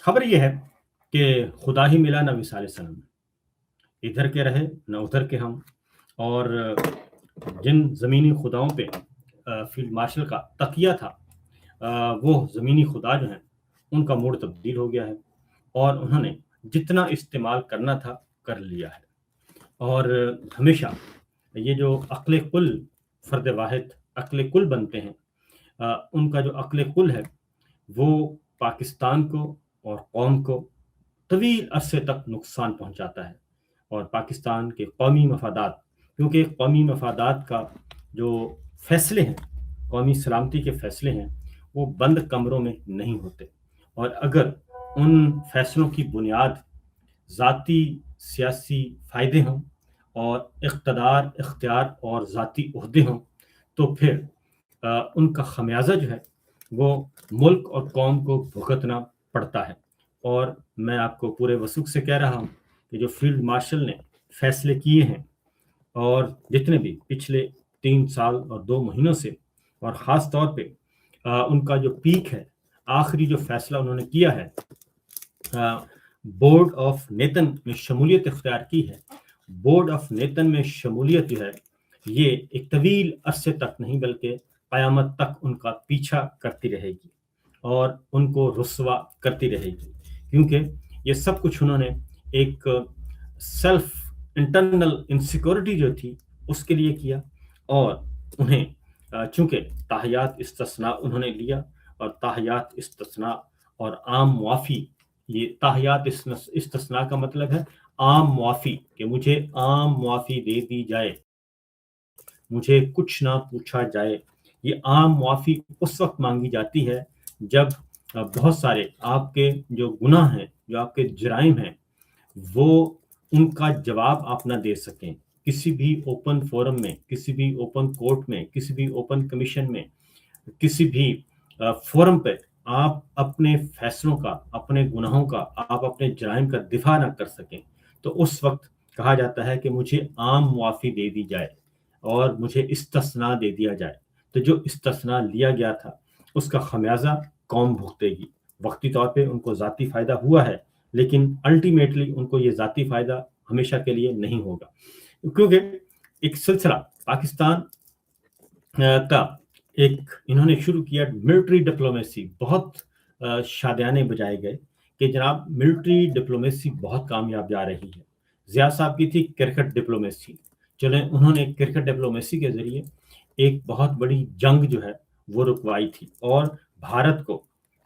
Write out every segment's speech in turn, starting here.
خبر یہ ہے کہ خدا ہی ملا نہ وصال صنم، ادھر کے رہے نہ ادھر کے ہم، اور جن زمینی خداؤں پہ فیلڈ مارشل کا تقیہ تھا، وہ زمینی خدا جو ہیں ان کا موڈ تبدیل ہو گیا ہے، اور انہوں نے جتنا استعمال کرنا تھا کر لیا ہے۔ اور ہمیشہ یہ جو عقل کل فرد واحد عقل کل بنتے ہیں، ان کا جو عقل کل ہے وہ پاکستان کو اور قوم کو طویل عرصے تک نقصان پہنچاتا ہے، اور پاکستان کے قومی مفادات، کیونکہ قومی مفادات کا جو فیصلے ہیں، قومی سلامتی کے فیصلے ہیں، وہ بند کمروں میں نہیں ہوتے، اور اگر ان فیصلوں کی بنیاد ذاتی سیاسی فائدے ہوں اور اقتدار اختیار اور ذاتی عہدے ہوں، تو پھر ان کا خمیازہ جو ہے وہ ملک اور قوم کو بھگتنا پڑتا ہے۔ اور میں آپ کو پورے وثوق سے کہہ رہا ہوں کہ جو فیلڈ مارشل نے فیصلے کیے ہیں، اور جتنے بھی پچھلے 3 سال اور 2 مہینوں سے، اور خاص طور پہ ان کا جو پیک ہے، آخری جو فیصلہ انہوں نے کیا ہے، بورڈ آف نیتن میں شمولیت اختیار کی ہے۔ بورڈ آف نیتن میں شمولیت جو ہے یہ ایک طویل عرصے تک نہیں بلکہ قیامت تک ان کا پیچھا کرتی رہے گی اور ان کو رسوا کرتی رہے گی، کیونکہ یہ سب کچھ انہوں نے ایک سیلف انٹرنل انسیکیورٹی جو تھی اس کے لیے کیا، اور انہیں چونکہ تاحیات استثناء انہوں نے لیا، اور تاحیات استثناء اور عام معافی، یہ تاحیات استثناء کا مطلب ہے عام معافی، کہ مجھے عام معافی دے دی جائے، مجھے کچھ نہ پوچھا جائے۔ یہ عام معافی اس وقت مانگی جاتی ہے جب بہت سارے آپ کے جو گناہ ہیں، جو آپ کے جرائم ہیں، وہ ان کا جواب آپ نہ دے سکیں کسی بھی اوپن فورم میں، کسی بھی اوپن کورٹ میں، کسی بھی اوپن کمیشن میں، کسی بھی فورم پہ آپ اپنے فیصلوں کا، اپنے گناہوں کا، آپ اپنے جرائم کا دفاع نہ کر سکیں، تو اس وقت کہا جاتا ہے کہ مجھے عام معافی دے دی جائے اور مجھے استثناء دے دیا جائے۔ تو جو استثناء لیا گیا تھا اس کا خمیازہ قوم بھگتے گی۔ وقتی طور پہ ان کو ذاتی فائدہ ہوا ہے، لیکن الٹیمیٹلی ان کو یہ ذاتی فائدہ ہمیشہ کے لیے نہیں ہوگا، کیونکہ ایک سلسلہ پاکستان کا ایک انہوں نے شروع کیا ملٹری ڈپلومیسی، بہت شادیانے بجائے گئے کہ جناب ملٹری ڈپلومیسی بہت کامیاب جا رہی ہے۔ ضیاء صاحب کی تھی کرکٹ ڈپلومیسی، چلیں انہوں نے کرکٹ ڈپلومیسی کے ذریعے ایک بہت بڑی جنگ جو ہے وہ رکوائی تھی، اور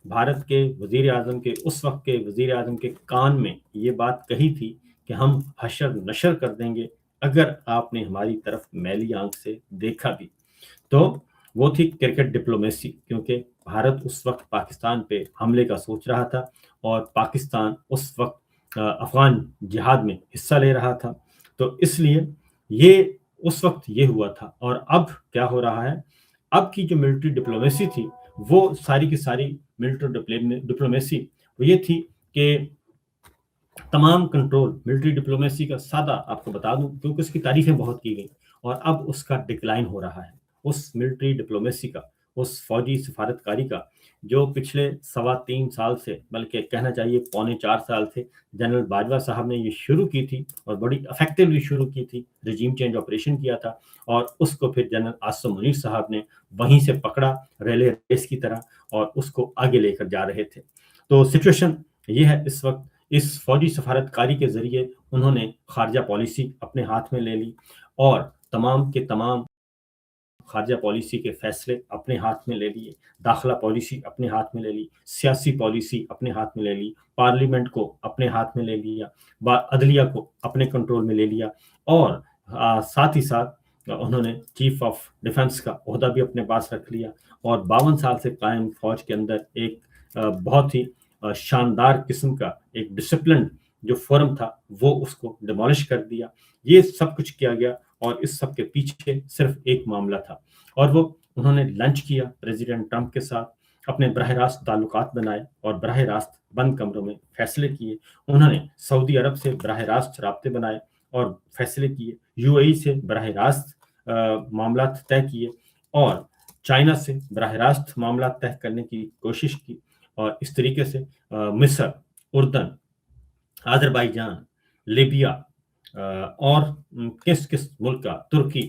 بھارت کے وزیر اعظم کے، اس وقت کے وزیر اعظم کے کان میں یہ بات کہی تھی کہ ہم حشر نشر کر دیں گے اگر آپ نے ہماری طرف میلی آنکھ سے دیکھا بھی۔ تو وہ تھی کرکٹ ڈپلومیسی، کیونکہ بھارت اس وقت پاکستان پہ حملے کا سوچ رہا تھا، اور پاکستان اس وقت افغان جہاد میں حصہ لے رہا تھا، تو اس لیے یہ اس وقت یہ ہوا تھا۔ اور اب کیا ہو رہا ہے، اب کی جو ملٹری ڈپلومیسی تھی وہ ساری کی ساری ملٹری ڈپلومیسی وہ یہ تھی کہ تمام کنٹرول ملٹری ڈپلومیسی کا، سادہ آپ کو بتا دوں کیونکہ اس کی تعریفیں بہت کی گئی، اور اب اس کا ڈکلائن ہو رہا ہے، اس ملٹری ڈپلومیسی کا، اس فوجی سفارتکاری کا جو پچھلے 3.25 سال سے، بلکہ کہنا چاہیے 3.25 سال سے جنرل باجوہ صاحب نے یہ شروع کی تھی، اور بڑی افیکٹولی شروع کی تھی، رجیم چینج آپریشن کیا تھا، اور اس کو پھر جنرل عاصم منیر صاحب نے وہیں سے پکڑا ریلے ریس کی طرح، اور اس کو آگے لے کر جا رہے تھے۔ تو سچویشن یہ ہے اس وقت، اس فوجی سفارتکاری کے ذریعے انہوں نے خارجہ پالیسی اپنے ہاتھ میں لے لی، اور تمام کے تمام خارجہ پالیسی کے فیصلے اپنے ہاتھ میں لے لیے، داخلہ پالیسی اپنے ہاتھ میں لے لی، سیاسی پالیسی اپنے ہاتھ میں لے لی، پارلیمنٹ کو اپنے ہاتھ میں لے لیا، عدلیہ کو اپنے کنٹرول میں لے لیا، اور ساتھ ہی ساتھ انہوں نے چیف آف ڈیفنس کا عہدہ بھی اپنے پاس رکھ لیا، اور 52 سال سے قائم فوج کے اندر ایک بہت ہی شاندار قسم کا ایک ڈسپلن جو فورم تھا وہ اس کو ڈیمولش کر دیا۔ یہ سب کچھ کیا گیا، اور اس سب کے پیچھے صرف ایک معاملہ تھا، اور وہ انہوں نے لنچ کیا پریزیڈنٹ ٹرمپ کے ساتھ، اپنے براہ راست تعلقات بنائے اور براہ راست بند کمروں میں فیصلے کیے۔ انہوں نے سعودی عرب سے براہ راست رابطے بنائے اور فیصلے کیے، یو اے ای سے براہ راست معاملات طے کیے، اور چائنا سے براہ راست معاملات طے کرنے کی کوشش کی، اور اس طریقے سے مصر उर्दन, आज़रबाईजान, लिबिया और किस-किस मुल्क का, तुर्की,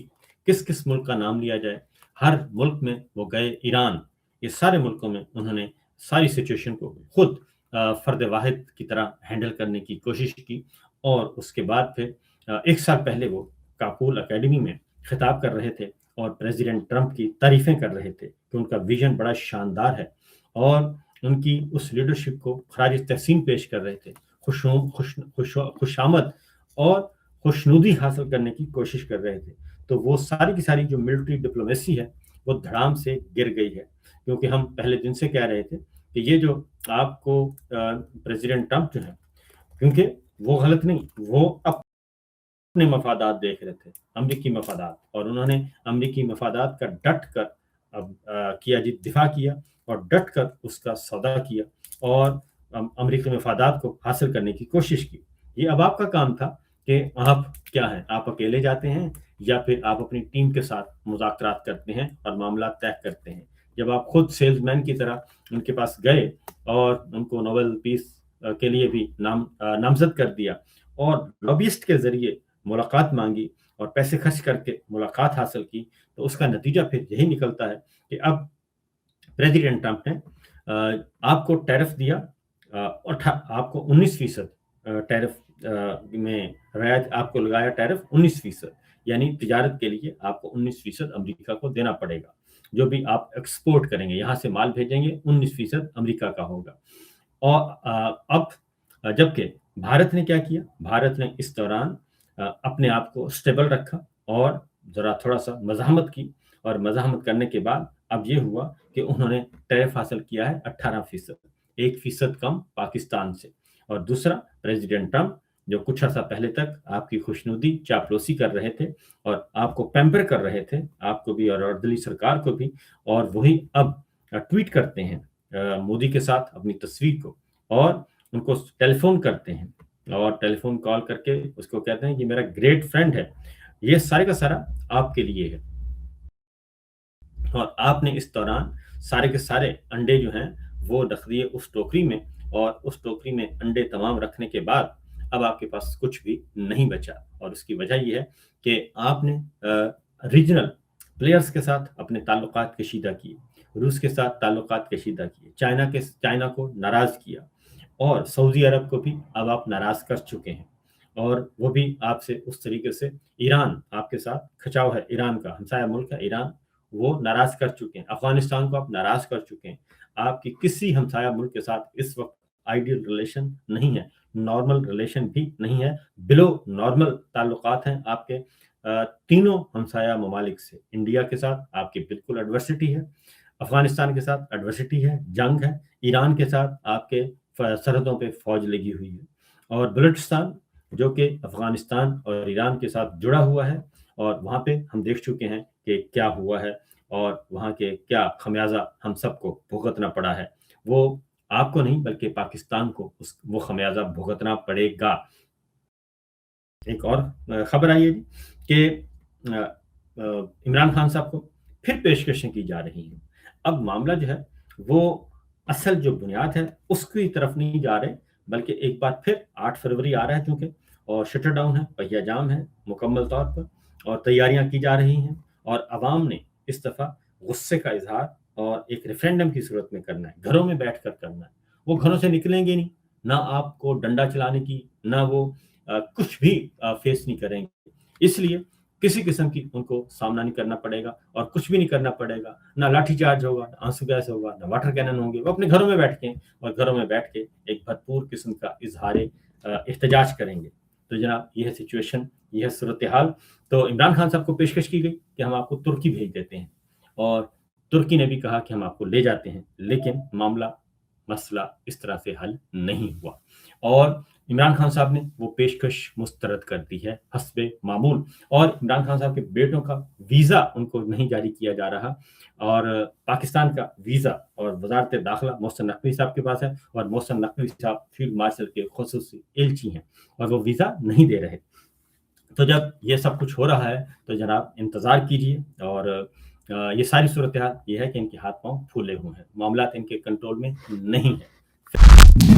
किस-किस मुल्क का नाम लिया जाए, हर मुल्क में वो गए, ईरान, ये सारे मुल्कों में उन्होंने सारी सिचुएशन को खुद फ़र्द वाहिद की तरह हैंडल करने की कोशिश की और उसके बाद फिर 1 साल पहले वो काबुल अकेडमी में खिताब कर रहे थे और प्रेज़िडेंट ट्रंप की तारीफ़ें कर रहे थे कि उनका विज़न बड़ा शानदार है और उनकी उस लीडरशिप को ख़राज तहसीन पेश कर रहे थे। खुशामद और खुशनुदी हासिल करने की कोशिश कर रहे थे। तो वो सारी की सारी जो मिलिट्री डिप्लोमेसी है, वो धड़ाम से गिर गई है। क्योंकि हम पहले दिन से कह रहे थे कि ये जो आपको प्रेज़िडेंट ट्रंप जो हैं, क्योंकि वो गलत नहीं, वो अपने मफादात देख रहे थे, अमरीकी मफादात और उन्होंने अमरीकी मफादात का डट कर किया जी दिफ़ा किया और डट कर उसका सौदा किया और अमरीकी मफादात को हासिल करने की कोशिश की। ये अब आपका काम था कि आप क्या हैं, आप अकेले जाते हैं या फिर आप अपनी टीम के साथ मुज़ाकरात करते हैं और मामला तय करते हैं। जब आप खुद सेल्समैन की तरह उनके पास गए और उनको नोबेल पीस के लिए भी नामज़द कर दिया और लॉबिस्ट के ज़रिए मुलाकात माँगी और पैसे खर्च करके मुलाकात हासिल की, तो उसका नतीजा फिर यही निकलता है कि अब प्रेसिडेंट ट्रंप ने आपको टैरिफ दिया और आपको 19% टैरिफ में रियायत आपको लगाया टैरिफ 19%, यानी तिजारत के लिए आपको 19% अमेरिका को देना पड़ेगा। जो भी आप एक्सपोर्ट करेंगे, यहाँ से माल भेजेंगे, 19% अमेरिका का होगा। और अब जबकि भारत ने क्या किया? भारत ने इस दौरान अपने आप को स्टेबल रखा और ज़रा थोड़ा-सा मज़ाहमत की और मज़ाहमत करने के बाद अब ये हुआ कि उन्होंने टैरिफ हासिल किया है 18%, 1% कम पाकिस्तान से। और दूसरा, प्रेसिडेंट ट्रंप जो कुछ अर्सा पहले तक आपकी खुशनुदी, चापलूसी कर रहे थे और आपको पैम्पर कर रहे थे, आपको भी और दिल्ली सरकार को भी, और वही अब ट्वीट करते हैं मोदी के साथ अपनी तस्वीर को और उनको टेलीफ़ोन करते हैं और टेलीफ़ोन कॉल करके उसको कहते हैं कि मेरा ग्रेट फ्रेंड है। ये सारे का सारा आपके लिए है। और आपने इस दौरान सारे के सारे अंडे जो हैं वो रख दिए उस टोकरी में और उस टोकरी में अंडे तमाम रखने के बाद अब आपके पास कुछ भी नहीं बचा और उसकी वजह ये है कि आपने रीजनल प्लेयर्स के साथ अपने ताल्लुकात कशीदा किए, रूस के साथ ताल्लुकात कशीदा किए, चाइना को नाराज़ किया और सऊदी अरब को भी अब आप नाराज़ कर चुके हैं और वो भी आपसे उस तरीके से ईरान आपके साथ खिंचाव है, ईरान का हमसाया मुल्क है ईरान, वो नाराज़ कर चुके हैं। अफ़गानिस्तान को आप नाराज़ कर चुके हैं। आपकी किसी हमसाया मुल्क के साथ इस वक़्त आइडियल रिलेशन नहीं है, नॉर्मल रिलेशन भी नहीं है, बिलो नॉर्मल ताल्लुकात हैं आपके तीनों हमसाया ममालिक से। इंडिया के साथ आपकी बिल्कुल एडवर्सिटी है, अफ़गानिस्तान के साथ एडवर्सिटी है, जंग है, ईरान के साथ आपके सरहदों पे फ़ौज लगी हुई है और बलूचिस्तान जो कि अफ़गानिस्तान और ईरान के साथ जुड़ा हुआ है और वहाँ पे हम देख चुके हैं कि क्या हुआ है और वहाँ के क्या खमियाजा हम सबको भुगतना पड़ा है। वो आपको नहीं बल्कि पाकिस्तान को वो खमियाजा भुगतना पड़ेगा। एक और खबर आई है जी कि इमरान खान साहब को फिर पेशकशें की जा रही हैं। अब मामला जो है वो असल जो बुनियाद है उसकी तरफ नहीं जा रहे, बल्कि एक बार फिर 8 फरवरी आ रहा है चूँकि और शटर डाउन है, पहिया जाम है मुकम्मल तौर पर और तैयारियां की जा रही हैं और अवाम ने इस दफ़ा गुस्से का इजहार और एक रेफरेंडम की सूरत में करना है, घरों में बैठकर करना है। वो घरों से निकलेंगे नहीं, ना आपको डंडा चलाने की, ना वो कुछ भी फेस नहीं करेंगे। इसलिए किसी किस्म की उनको सामना नहीं करना पड़ेगा और कुछ भी नहीं करना पड़ेगा, ना लाठीचार्ज होगा, ना आंसू गैस होगा, ना वाटर कैनन होंगे। वो अपने घरों में बैठ के और घरों में बैठ के एक भरपूर किस्म का इजहार एहतजाज करेंगे। तो जनाब ये है सिचुएशन, ये है सूरत-ए-हाल। तो इमरान खान साहब को पेशकश की गई कि हम आपको तुर्की भेज देते हैं और तुर्की ने भी कहा कि हम आपको ले जाते हैं, लेकिन मसला इस तरह से हल नहीं हुआ और इमरान खान साहब ने वो पेशकश मुस्तरद कर दी है हस्बे मामूल और इमरान खान साहब के बेटों का वीज़ा उनको नहीं जारी किया जा रहा और पाकिस्तान का वीज़ा और वज़ारत दाखिला मोहसिन नकवी साहब के पास है और मोहसिन नकवी साहब फील्ड मार्शल के खुसूसी एलची हैं और वो वीज़ा नहीं दे रहे। तो जब ये सब कुछ हो रहा है तो जनाब इंतज़ार कीजिए और ये सारी सूरत हाल ये है कि इनके हाथ पाँव फूले हुए हैं, मामलात इनके कंट्रोल में नहीं है।